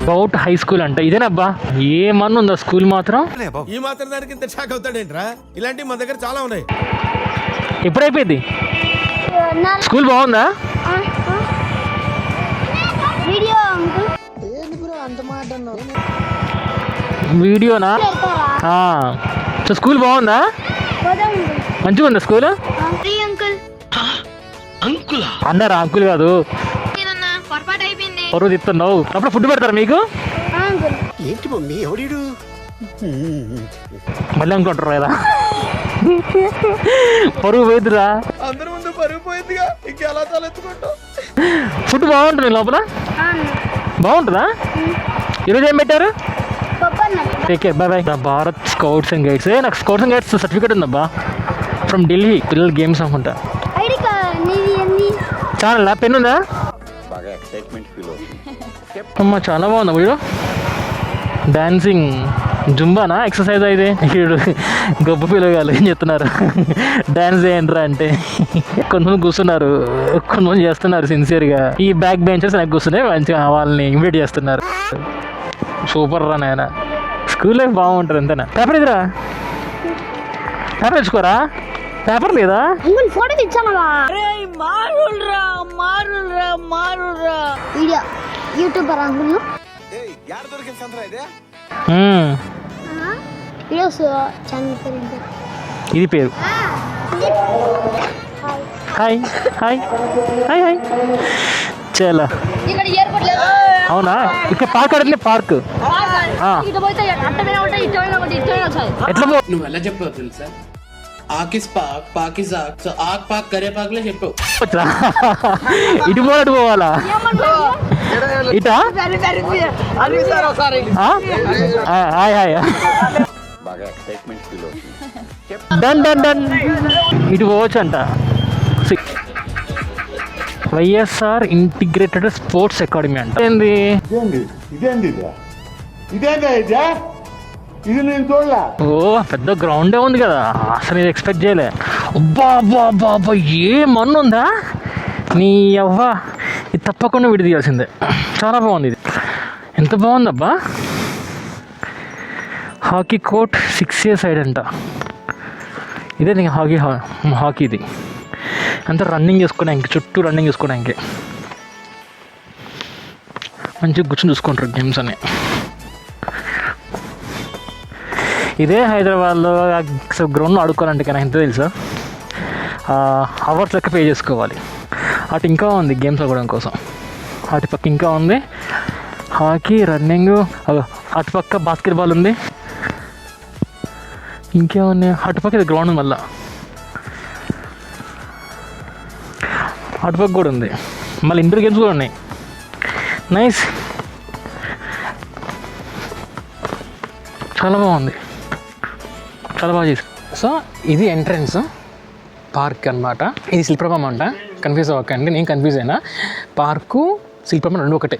Govt high school అంట. ఇదేనబ్బా, ఏమన్నా ఉందా స్కూల్ మాత్రం? ఈ మాత్రం దానికి ఇంత షాక్ అవుతాడేంట్రా? ఇలాంటివి మన దగ్గర చాలా ఉన్నాయి. ఎప్పుడైపోయింది స్కూల్? బాగుందా? వీడియోనా? సో స్కూల్ బాగుందా? మంచిగా ఉందా స్కూల్? అన్నారా? అంకుల్ కాదు, పరువు తిప్పుతున్నావు. అప్పుడు ఫుడ్ పెడతారా మీకు? ఏంటి మమ్మీ ఎవడు? మళ్ళీ అనుకుంటారు కదా, పరువు పోయిద్దిరా. అందరి ముందు పరుగు పోయిందిగా, ఇంకెలా తలెత్తుకుంటావు? ఫుడ్ బాగుంటుంది లోపల? బాగుంటుందా? ఈరోజు ఏం పెట్టారు? Take care, bye bye. Bharat scouts and guides. నాకు స్కౌట్స్ అండ్ గైడ్స్ సర్టిఫికేట్ ఉందబ్బా, ఫ్రమ్ ఢిల్లీ. పిల్లల గేమ్స్ అనుకుంటా. చాలా పెన్ ఉందా? అమ్మా చాలా బాగుందా వీడియో? డాన్సింగ్ జుంబానా ఎక్సర్సైజ్ అయితే? వీడు గొప్ప పిల్లగాలు ఏం చెప్తున్నారు, డాన్స్ చేయండిరా అంటే. కొంతమంది కూర్చున్నారు, కొంతమంది చేస్తున్నారు సిన్సియర్గా. ఈ బ్యాక్ బెంచర్స్ నాకు కూర్చున్నాయి, మంచిగా వాళ్ళని ఇన్వైట్ చేస్తున్నారు. సూపర్ రా నాయన, స్కూల్ లైఫ్ బాగుంటుంది అంతేనా? పేపర్ ఇదిరా, పేపర్ తెచ్చుకోరా? పేపర్ లేదా? ఫోటో తెచ్చామా? యూట్యూబర్ అంకుల్ వీడియోస్ ఛానల్ పేరు ఏంటి? ఇది పేరు. Hi hi hi hi. చాలా అవునా? ఇక్కడ పార్క్ అడిగితే పార్క్ ఎట్లా పో? నువ్వు ఎలా చెప్పావు తెలుసా? ఆకిస్ పాక్ పాకిజాక్, సో ఆక్ పాక్ కరే పాక్లే చెప్పావు. ఇటు పోలట్టు పోవాలా? ఇటా? Hi hi. Done done done. ఇటు పోవచ్చు అంట. వైఎస్ఆర్ ఇంటిగ్రేటెడ్ స్పోర్ట్స్ అకాడమీ అంట. ఏంది ఇది నేను చూడలే. ఓ పెద్ద గ్రౌండే ఉంది కదా, అసలు ఇది ఎక్స్పెక్ట్ చేయలే. అబ్బా అబ్బా అబ్బా అబ్బా, ఏమన్నా ఉందా నీ అవ్వ? ఇది తప్పకుండా విడి తీయాల్సిందే. చాలా బాగుంది ఇది, ఎంత బాగుందబ్బా. హాకీ కోర్ట్ 6A సైడ్ అంట. ఇదే నీకు హాకీ ఇది అంతా రన్నింగ్ చేసుకోవడానికి, చుట్టూ రన్నింగ్ చేసుకోవడానికి మంచిగా కూర్చొని చూసుకుంటారు గేమ్స్ అని. ఇదే హైదరాబాద్లో గ్రౌండ్లో ఆడుకోవాలంటే కానీ ఎంత తెలుసా, అవర్స్ లెక్క పే చేసుకోవాలి. అటు ఇంకా ఉంది గేమ్స్ ఆడుకోవడం కోసం. అటుపక్క ఇంకా ఉంది హాకీ, రన్నింగ్, అటుపక్క బాస్కెట్బాల్ ఉంది. ఇంకేముంది అటుపక్క, ఇది గ్రౌండ్ మళ్ళా అటుపక్క కూడా ఉంది. మళ్ళీ ఇండోర్ గేమ్స్ కూడా ఉన్నాయి. నైస్, చాలా బాగుంది, చాలా బాగా చేసి. సో ఇది ఎంట్రన్స్ పార్క్ అనమాట. ఇది శిల్పరామం అంట, కన్ఫ్యూజ్ అవ్వకండి, నేను కన్ఫ్యూజ్ అయినా. పార్కు శిల్పరామం రెండు ఒకటే.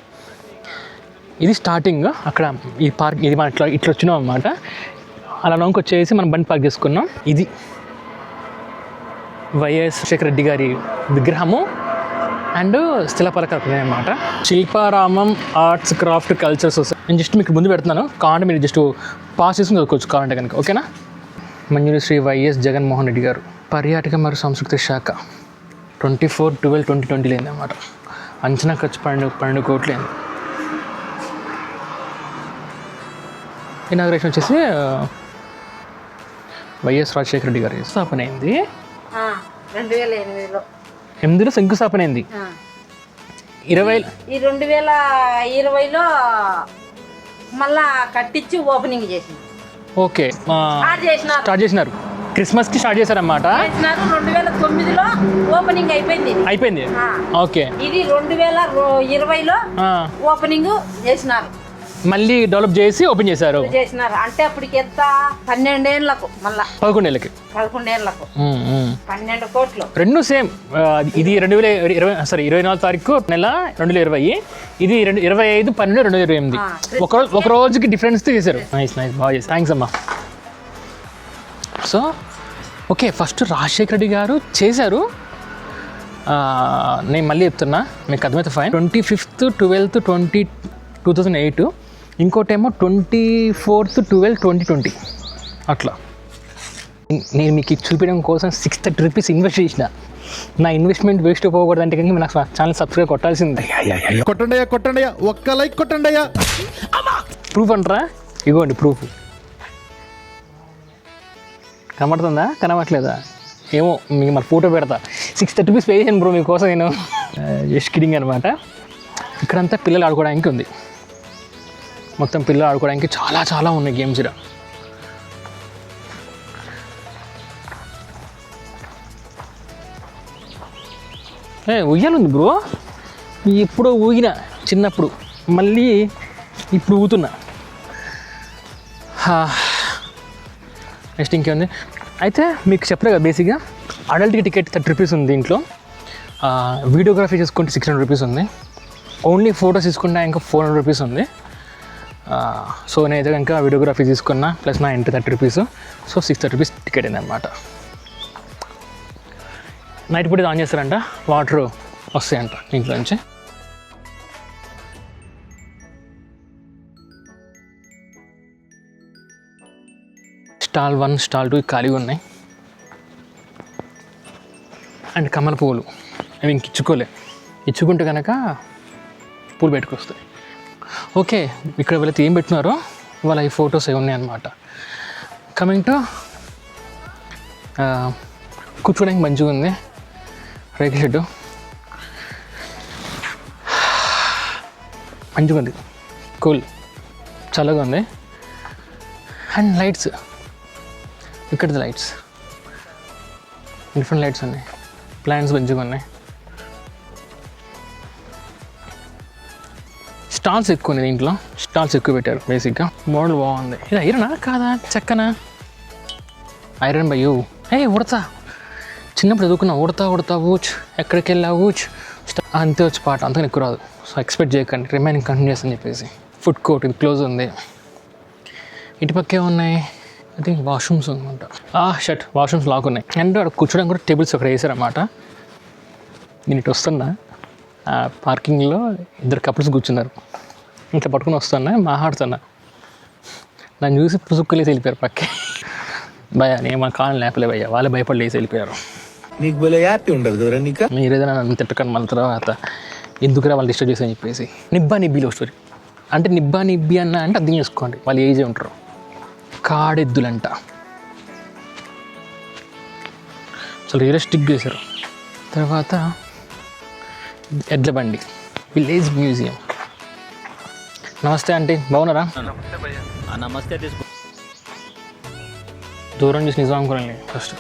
ఇది స్టార్టింగ్ అక్కడ ఈ పార్క్, ఇది మనం ఇట్లా వచ్చినాం అనమాట. అలా నౌకి వచ్చేసి మనం బండి పార్క్ చేసుకున్నాం. ఇది వైఎస్ శేఖర్ రెడ్డి గారి విగ్రహము అండ్ స్థిలపలకలు అనమాట. Shilparamam arts craft culture society. నేను జస్ట్ మీకు ముందు పెడుతున్నాను, కావాలంటే మీరు జస్ట్ పాస్ చేసుకుని చదువుకోవచ్చు కావాలంటే కనుక. ఓకేనా? మంజూరి శ్రీ వైఎస్ జగన్మోహన్ రెడ్డి గారు, పర్యాటక మరియు సంస్కృతి శాఖ 24/12/2020 అయింది అన్నమాట. అంచనా ఖర్చు 12 కోట్లు అయింది. ఇనాగ్రేషన్ వచ్చేసి వైఎస్ రాజశేఖర రెడ్డి గారి స్థాపన అయింది. 2008లో శంకుస్థాపన అయింది. 2020లో మళ్ళా కట్టించి ఓపెనింగ్ చేసింది. ఓకే, స్టార్ట్ చేసినారు. క్రిస్మస్కి స్టార్ట్ చేశారన్నమాట. 2009లో ఓపెనింగ్ అయిపోయింది. ఓకే, ఇది 2020లో ఓపెనింగ్ చేసినారు. మళ్ళీ డెవలప్ చేసి ఓపెన్ చేశారు. అంటే అప్పటికి ఎంత 12 ఏళ్ళకు, మళ్ళా 11 ఏళ్ళకి 12 కోట్లు. రెండు సేమ్. ఇది 24 తారీఖు నెల 2020. ఇది 25/12/2028. ఒక రోజుకి డిఫరెన్స్ చేశారు. నైస్ నైస్, బాగా చేశారు. థ్యాంక్స్ అమ్మా. So okay, first Rajasekhara Reddy గారు చేశారు. నేను మళ్ళీ చెప్తున్నా, మీకు అర్థమైతే ఫైన్. 25/12/20 2008, ఇంకోటేమో 24/12/2020 అట్లా. నేను మీకు చూపించడం కోసం 630 రూపీస్ ఇన్వెస్ట్ చేసిన. నా ఇన్వెస్ట్మెంట్ వేస్ట్ పోకూడదంటే కనుక నాకు ఛానల్ సబ్స్క్రైబ్ కొట్టాల్సిందే. కొట్టండియా ఒక్క లైక్ కొట్టండియా. ప్రూఫ్ అంటారా? ఇగోండి ప్రూఫ్. కనబడుతుందా కనబడట్లేదా ఏమో, మీకు మరి ఫోటో పెడతా. 630 రూపీస్ పే చేశాను బ్రో మీకోసం నేను. జస్ట్ కిడింగ్ అనమాట. ఇక్కడంతా పిల్లలు ఆడుకోవడానికి ఉంది. మొత్తం పిల్లలు ఆడుకోవడానికి చాలా చాలా ఉన్నాయి గేమ్స్ ఇక్కడ. ఉయ్యాలుంది బ్రో. ఎప్పుడో ఊగిన చిన్నప్పుడు, మళ్ళీ ఇప్పుడు ఊగుతున్నా. నెక్స్ట్ ఇంకేముంది అయితే మీకు చెప్పలే కదా, బేసిక్గా అడల్ట్కి టికెట్ 30 రూపీస్ ఉంది దీంట్లో. వీడియోగ్రఫీ చేసుకుంటే 600 రూపీస్ ఉంది. ఓన్లీ ఫొటోస్ తీసుకుంటే ఇంకా 400 రూపీస్ ఉంది. సో నేనైతే ఇంకా వీడియోగ్రఫీ తీసుకున్నా ప్లస్ నా entry 30 rupees. So 630 rupees ticket అయింది అనమాట. నైట్ పూట ఆన్ చేస్తారంట, వాటర్ వస్తాయంట ఇంట్లో నుంచి. స్టాల్ 1 స్టాల్ 2 ఖాళీగా ఉన్నాయి. అండ్ కమల పువ్వులు అవి ఇంక ఇచ్చుకుంటే కనుక పూలు పెట్టుకొస్తాయి. ఓకే, ఇక్కడ వెళితే ఏం పెట్టినారో వాళ్ళ ఈ ఫొటోస్ అవి ఉన్నాయి అన్నమాట. కమింగ్ టు కూర్చోడానికి మంచిగా ఉంది. రేకు షెడ్ మంచిగా ఉంది, కూల్ చల్లగా ఉంది. అండ్ లైట్స్, ఇక్కడిది లైట్స్ డిఫరెంట్ లైట్స్ ఉన్నాయి. ప్లాంట్స్ మంచిగా ఉన్నాయి. స్టాల్స్ ఎక్కువ ఉన్నాయి దీంట్లో, స్టాల్స్ ఎక్కువ పెట్టారు. బేసిక్గా మోడల్ బాగుంది. ఇది ఐరనా కాదా చెక్కనా? Iron by you. ఉడతా చిన్నప్పుడు చదువుకున్నా, ఉడతా ఊచ్ ఎక్కడికి వెళ్ళా ఊచ్ అంతే వచ్చి పాట, అంతగా ఎక్కువ రాదు. సో ఎక్స్పెక్ట్ చేయకండి, రిమైనింగ్ కంటిన్యూస్ అని చెప్పేసి. ఫుడ్ కోర్ట్ ఇది క్లోజ్ ఉంది. ఇటుపక్కే ఉన్నాయి ఐ థింక్ వాష్రూమ్స్ అనమాట. షట్ వాష్రూమ్స్ లాక్ ఉన్నాయి. అండ్ అక్కడ కూర్చోడానికి కూడా టేబుల్స్ అక్కడ వేసారన్నమాట. నేను ఇటు వస్తున్నా, పార్కింగ్లో 2 కపుల్స్ కూర్చున్నారు. ఇట్లా పట్టుకుని వస్తున్నా, మాట్లాడుతున్నా. నన్ను చూసి పుసుక్కులేసి వెళ్ళిపోయారు పక్కే. భయ్యా నేను మా కాళ్ళని లేపలే భయ్యా, వాళ్ళే భయపడి లేసి వెళ్ళిపోయారు. నీకు భలే హ్యాపీ ఉండదు కదా నీకు. మీరు ఏదైనా నన్ను తిట్టకండి మళ్ళీ తర్వాత, ఎందుకురా వాళ్ళు డిస్టర్బ్ చేసి అని చెప్పేసి. నిబ్బా నిబ్బిలో స్టోరీ అంటే నిబ్బా నిబ్బి అన్న అంటే అర్థం చేసుకోండి, వాళ్ళు ఏజే ఉంటారు. కాడెద్దులంట చాలా రియలిస్టిక్ చేశారు. తర్వాత ఎడ్ల బండి, విలేజ్ మ్యూజియం. నమస్తే ఆంటీ, బాగున్నారా? నమస్తే. దూరం చూసి నిజం అనుకోండి ఫస్ట్.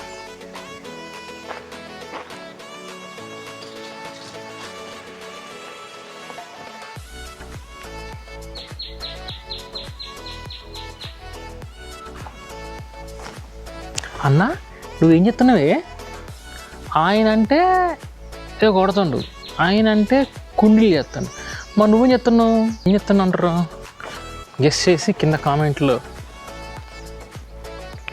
అన్నా నువ్వేం చెప్తున్నావే? ఆయన అంటే ఏదో కొడుతుండు, ఆయన అంటే కుండీలు చేస్తాను. మరి నువ్వేం చెప్తున్నావు? ఏం చెప్తున్నావు అంటారు? గెస్ చేసి కింద కామెంట్లో.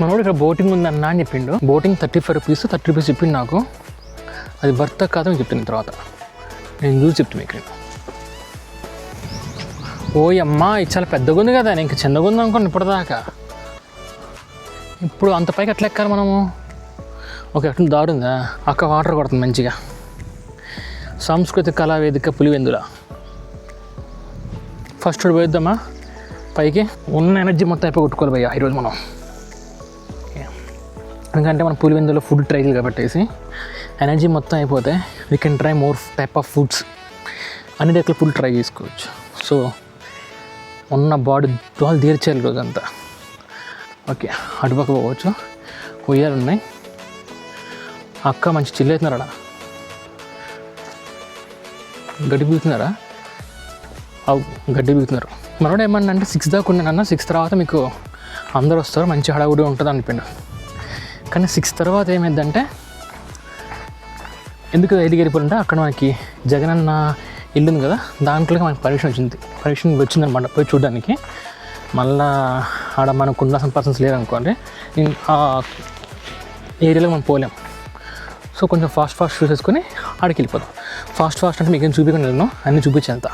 మనోడు ఇక్కడ బోటింగ్ ఉందన్నా అని చెప్పిండు. బోటింగ్ 35 రూపీస్ 30 రూపీస్ చెప్పిండు నాకు. అది వర్త్ కాదని చెప్తాను తర్వాత, నేను చూసి చెప్తాను మీకు. ఓ అమ్మా ఇది చాలా పెద్దగా ఉంది కదా, నేను ఇంకా చిన్నగా ఉంది అనుకోండి ఇప్పటిదాకా. ఇప్పుడు అంత పైకి ఎట్లా ఎక్కాలి మనము? ఓకే అట్లా దారుందా? అక్క వాటర్ కొడుతుంది మంచిగా. సాంస్కృతిక కళా వేదిక పులివెందుల. ఫస్ట్ రోడ్ పోయిద్దామా పైకి? ఉన్న ఎనర్జీ మొత్తం అయిపోయి కొట్టుకోవాలి భయ్యా ఈరోజు మనం. ఎందుకంటే మనం పులివెందులో ఫుడ్ ట్రైలు కాబట్టేసి ఎనర్జీ మొత్తం అయిపోతే we can try more type of foods, అన్ని రకాల ఫుడ్ ట్రై చేసుకోవచ్చు. సో ఉన్న బాడీ దోలు తీర్చేయాలి రోజంతా. ఓకే అటుపక్క పోవచ్చు. ఉయ్యాలు ఉన్నాయి. అక్క మంచి చిల్లు అవుతున్నారా? గడ్డి బీగుతున్నారా? గడ్డి బీగుతున్నారు. మనోడు ఏమన్నా అంటే 6 దాకా ఉన్నానన్నా, 6 తర్వాత మీకు అందరూ వస్తారు, మంచి హడావుడి ఉంటుంది అనిపిండు. కానీ 6 తర్వాత ఏమైందంటే, ఎందుకు ఎదిగిరిపోయింటే అక్కడ మనకి జగనన్న ఇల్లు ఉంది కదా, దాంట్లోకి మనకి పర్మిషన్ వచ్చిందనమాట పోయి చూడడానికి. మళ్ళీ ఆడ మనకు ఉండాల్సిన పర్సన్స్ లేరు అనుకోండి, ఆ ఏరియాలో మనం పోలేం. సో కొంచెం ఫాస్ట్ చూసేసుకొని ఆడికి వెళ్ళిపోతాం. ఫాస్ట్ అంటే మీకేం చూపించండి, నేను అన్నీ చూపించేంత.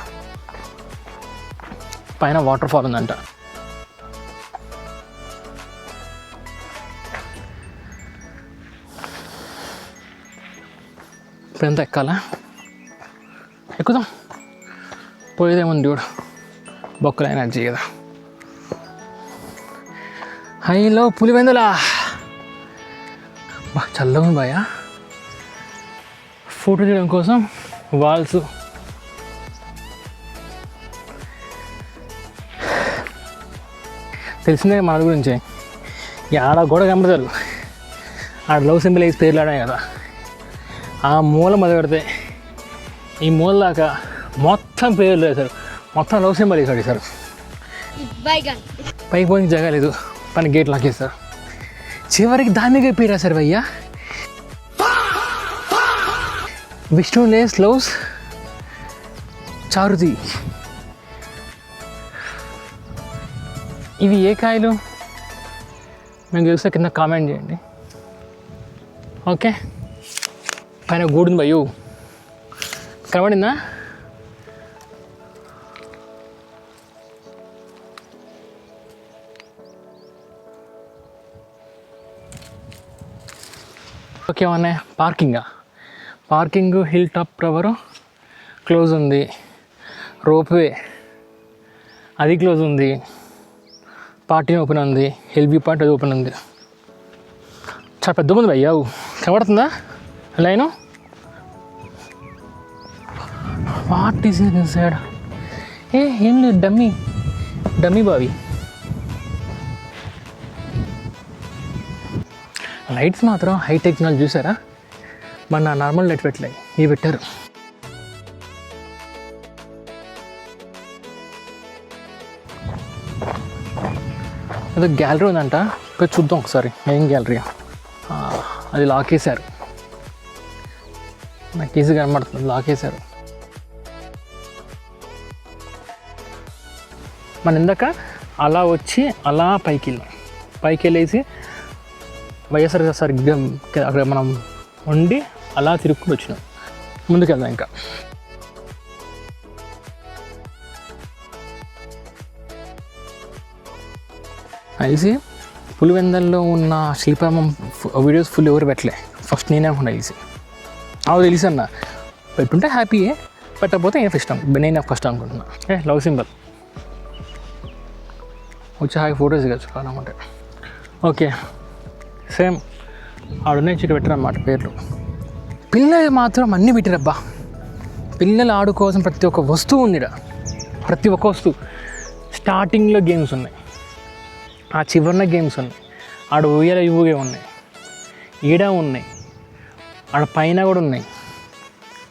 పైన వాటర్ ఫాల్ ఉందంట. ఇప్పుడు ఎంత ఎక్కాలా? ఎక్కుదాం. పోయేదేముంది చూడు, బొక్కల ఎనర్జీ కదా. హైలో పులివెందులా బా చల్లగా ఉంది భయ్యా. ఫోటో తీయడం కోసం వాల్స్. తెలిసిందే మన గురించి, ఆడ గోడ కనబడతారు, ఆడ లవ్ సింబల్ వేసి పేర్లు ఆడాయి కదా, ఆ మూల మొదలు పెడితే ఈ మూల దాకా మొత్తం పేర్లు వేశారు, మొత్తం లవ్ సింబల్ వేసాడు సార్. పైకి పోయిన జగ లేదు, పైన గేట్ లాకేస్తారు. చివరికి దానిగా పేరు రాశారు భయ్యా, విష్ణు లేస్ లవ్స్ చారుది. ఇవి ఏ కాయలు మీకు తెలిస్తే కింద కామెంట్ చేయండి. ఓకే, పైన గూడుంది భయ్యో, కనబడిందా? ఓకే, ఏమన్నా parking hill top tower close ఉంది, రోప్వే అది క్లోజ్ ఉంది, పార్టీ ఓపెన్ ఉంది, హెల్బీ పార్ట్ అది ఓపెన్ ఉంది. చాలా పెద్దగా ఉంది భయ్యా, కనబడుతుందా లైను? What is inside? ఏం లేదు, డమ్మీ బావి. లైట్స్ మాత్రం హై టెక్నాలజీ చూసారా? మన నార్మల్ లైట్ పెట్టలే, ఇవి పెట్టారు. ఏదో గ్యాలరీ ఉందంట, పోయి చూద్దాం ఒకసారి. ఏం గ్యాలరీ? అది లాకేశారు, నాకు ఈజీ కనబడుతుంది, లాకేశారు. మన ఇందాక అలా వచ్చి అలా పైకి వెళ్ళేసి వైఎస్ఆర్ అక్కడ మనం ఉండి అలా తిరుక్కుంటూ వచ్చినాం. ముందుకు వెళ్దాం. ఇంకా తెలిసి పులివెందల్లో ఉన్న శిల్పారామం వీడియోస్ ఫుల్ ఎవరు పెట్టలే, ఫస్ట్ నేనే అనుకున్నా. తెలిసి అన్న పెట్టుంటే హ్యాపీయే, పెట్టకపోతే నేను ఫస్ట్ అనుకుంటున్నా. లవ్ సింబల్ వచ్చి హాయి ఫొటోస్ దిగచ్చు కావాలన్నమాట. ఓకే, సేమ్ ఆడున్న చికెన్ పెట్టారన్నమాట పేర్లు. పిల్లలు మాత్రం అన్నీ పెట్టారబ్బా. పిల్లలు ఆడుకోవాల్సిన ప్రతి ఒక్క వస్తువు ఉంది, ప్రతి ఒక్క వస్తువు. స్టార్టింగ్లో గేమ్స్ ఉన్నాయి, ఆ చివరిన గేమ్స్ ఉన్నాయి, ఆడ ఊయల ఊగే ఉన్నాయి, ఈడ ఉన్నాయి, ఆడ పైన కూడా ఉన్నాయి,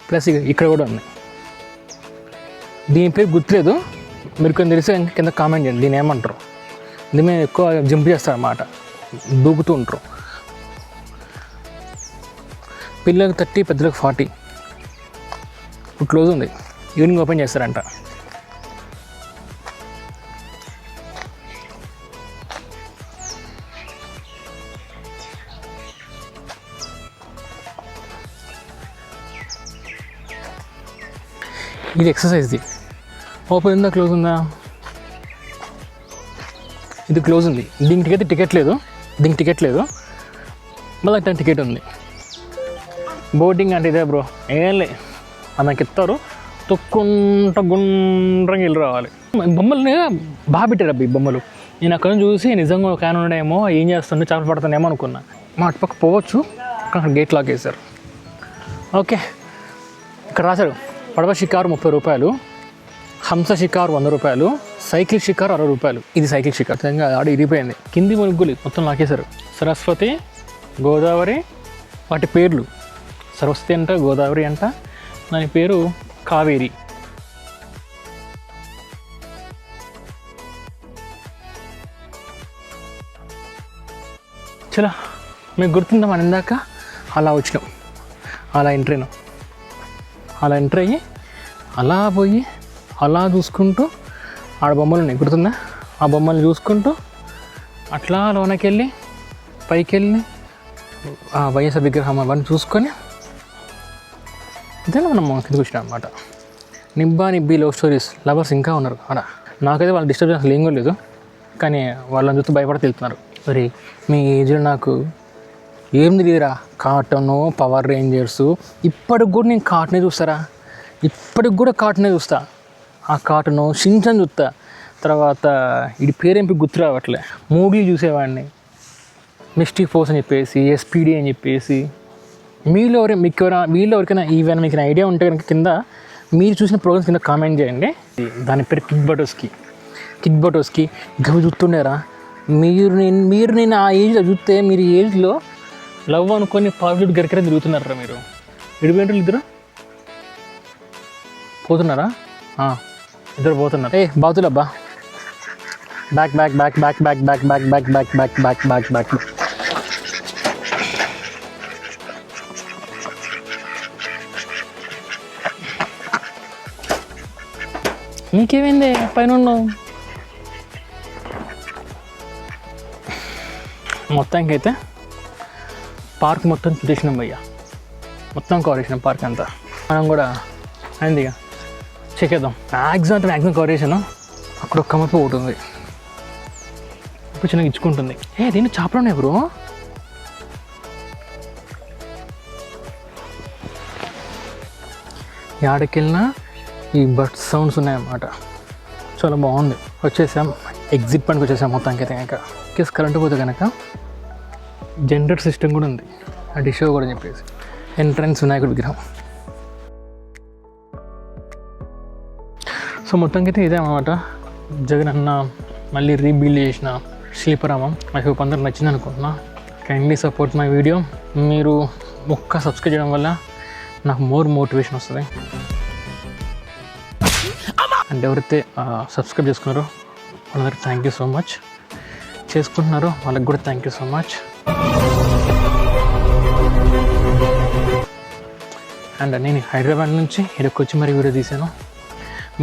ప్లస్ ఇక్కడ కూడా ఉన్నాయి. దీని పేరు గుర్తులేదు, మీరు కొన్ని తెలిసే కింద కామెంట్ చేయండి దీని ఏమంటారు. దీని మీద ఎక్కువ జంప్ చేస్తారు అన్నమాట, దూకుతూ ఉంటారు. పిల్లలకు 30, పెద్దలకు 40. ఇప్పుడు క్లోజ్ ఉంది, ఈవినింగ్ ఓపెన్ చేస్తారంట. ఇది ఎక్సర్సైజ్ది. ఓపెన్ ఉందా క్లోజ్ ఉందా? ఇది క్లోజ్ ఉంది. దీనికి టికెట్ లేదు, మళ్ళీ అట్లా టికెట్ ఉంది. బోటింగ్ అంటే ఇదే బ్రో, ఏం లే మనకి ఇస్తారు, తొక్కుంట గుండ్రంగా వెళ్ళి రావాలి. బొమ్మల్ని బాగా పెట్టారు అబ్బా ఈ బొమ్మలు. నేను అక్కడ నుంచి చూసి నిజంగా ఒక ఆయన ఉండేమో, ఏం చేస్తుండే, చేపలు పడతానేమో అనుకున్నా. మా అటుపక్క పోవచ్చు, అక్కడ గేట్ లాక్ వేశారు. ఓకే, ఇక్కడ రాశారు పడవ షికారు 30 రూపాయలు, హంస షికారు 100 రూపాయలు, సైకిల్ షికారు 60 రూపాయలు. ఇది సైకిల్ షికారు, నిజంగా ఆడ ఇరిగిపోయింది. కింది మునుగులు మొత్తం లాకేశారు. సరస్వతి, గోదావరి, వాటి పేర్లు. సరస్వతి అంట, గోదావరి అంట, దాని పేరు కావేరి. చలో, మీకు గుర్తుందా మన ఇందాక అలా వచ్చినాం, అలా ఎంట్రీ అయ్యి అలా పోయి అలా చూసుకుంటూ ఆడ బొమ్మలు ఉన్నాయి, గుర్తుందా? ఆ బొమ్మలు చూసుకుంటూ అట్లా లోనకి వెళ్ళి పైకి వెళ్ళి ఆ వైఎస్ఆర్ విగ్రహం అవన్నీ చూసుకొని ఇదే మనం కిందకి వచ్చినాం అనమాట. నిబ్బా నిబ్బి లవ్ స్టోరీస్ లవర్స్ ఇంకా ఉన్నారు అలా. నాకైతే వాళ్ళ డిస్టర్బెన్స్ ఏం కూడా లేదు, కానీ వాళ్ళని చూస్తూ భయపడి వెళ్తున్నారు. మరి మీ ఏజ్లో నాకు ఏం తెలియదురా, కార్టూను, పవర్ రేంజర్స్, ఇప్పటికి కూడా నేను కార్టూనే చూస్తారా, ఇప్పటికి కూడా కార్టూనే చూస్తా. ఆ కార్టూను షిన్చాన్ చూస్తా, తర్వాత ఇది పేరేంపి గుర్తు రావట్లే, మూవీలు చూసేవాడిని, మిస్టిక్ ఫోర్స్ అని చెప్పేసి, ఎస్పీడీ అని చెప్పేసి. మీలో ఎవరికైనా ఈవెన్ మీకు ఐడియా ఉంటే కనుక కింద మీరు చూసిన ప్రోగ్రామ్స్ కింద కామెంట్ చేయండి. దాని పేరు కిక్ బటోస్కి గవి చూస్తుండేరా మీరు నేను ఆ ఏజ్లో చూస్తే, మీరు ఈ ఏజ్లో లవ్ అనుకొని పాజిటివ్ గరికరే తిరుగుతున్నారా మీరు? ఎడిపోయింటారు ఇద్దరు పోతున్నారా? ఇద్దరు పోతున్నారు. బాతులబ్బా, back back back back back back back back back back back back back. నీకేమైంది పైన ఉన్నావు? మొత్తానికి అయితే పార్క్ మొత్తం చూసేసినాం భయ్యా, మొత్తం కవర్ చేసినాం పార్క్ అంతా. మనం కూడా అండి ఇక చెక్ చేద్దాం. మ్యాక్సిమం కవర్ చేసాను. అక్కడ ఒక్క మొత్తం ఒకటి ఉంది, ఇప్పుడు చిన్నగా ఇచ్చుకుంటుంది. దీన్ని చేపలు ఉన్నాయి బ్రో. యాడకెళ్ళినా ఈ బర్డ్ సౌండ్స్ ఉన్నాయన్నమాట, చాలా బాగుంది. వచ్చేసాం, ఎగ్జిట్ పనికి వచ్చేసాం. మొత్తానికి అయితే కనుక కేసు కరెంటు పోతే కనుక జనరేటర్ సిస్టమ్ కూడా ఉంది, ఆ డిషో కూడా చెప్పేసి. ఎంట్రన్స్ వినాయకుడి విగ్రహం. సో మొత్తానికి అయితే ఇదే అన్నమాట జగన్ అన్న మళ్ళీ రీబిల్డ్ చేసిన శిల్పారామం. ఐ హోప్ అందరికి నచ్చింది అనుకుంటున్నా. Kindly support my video. మీరు ఒక్క సబ్స్క్రైబ్ చేయడం వల్ల నాకు మోర్ మోటివేషన్ వస్తుంది. అండ్ ఎవరైతే సబ్స్క్రైబ్ చేసుకున్నారో వాళ్ళందరికీ థ్యాంక్ యూ సో మచ్. చేసుకుంటున్నారో వాళ్ళకి కూడా thank you so much. And నేను హైదరాబాద్ నుంచి ఇక్కడికి వచ్చి మరి వీడియో తీశాను.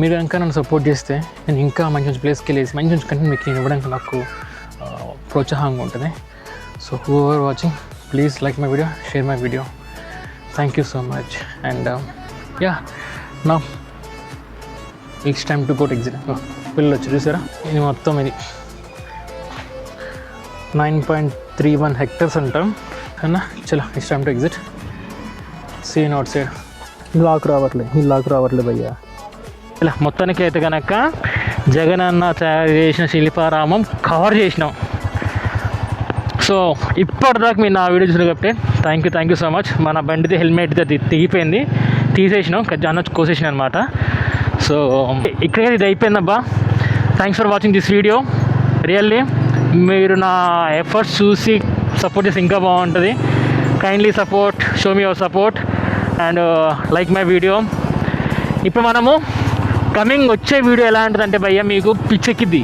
మీరు కనుక నన్ను సపోర్ట్ చేస్తే నేను ఇంకా మంచి మంచి ప్లేస్కి వెళ్ళేసి మంచి మంచి కంటెంట్ మీకు నేను ఇవ్వడానికి నాకు ప్రోత్సాహంగా ఉంటుంది. So whoever watching, please like my video, share my video. Thank you so much. And yeah, నా it's time to go to exit. పిల్లలు వచ్చి చూసారా, ఇది మొత్తం ఇది 9.31 hectares అంటాం అన్నా. చలో it's time to exit. Scene outside. Lock రావట్లేదు భయ్యా. ఇలా మొత్తానికి అయితే కనుక జగన్ అన్న తయారు చేసిన శిల్పారామం కవర్ చేసినాం. సో ఇప్పటిదాకా మీరు నా వీడియో చూసారు కాబట్టి థ్యాంక్ యూ సో మచ్. మన బండిది హెల్మెట్ తెగిపోయింది, తీసేసినాం, అన్న కోసేసిన అనమాట. సో ఇక్కడికైతే ఇది అయిపోయిందబ్బా. Thanks for watching this video. Really మీరు నా ఎఫర్ట్స్ చూసి సపోర్ట్ చేసి ఇంకా బాగుంటుంది. Kindly support, show me your support and like my video. ఇప్పుడు మనము కమింగ్ వచ్చే వీడియో ఎలా ఉంటుందంటే భయ్యా, మీకు పిచ్చెక్కిద్ది.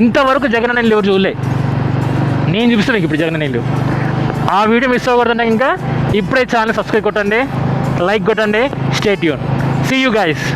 ఇంతవరకు జగన్ అన్న ఎవరు చూడలే, నేను చూపిస్తాను మీకు ఇప్పుడు జగన్ అన్న. ఆ వీడియో మిస్ అవ్వకూడదంటే ఇంకా ఇప్పుడే ఛానల్ సబ్స్క్రైబ్ కొట్టండి, లైక్ కొట్టండి. Stay tune. See you guys.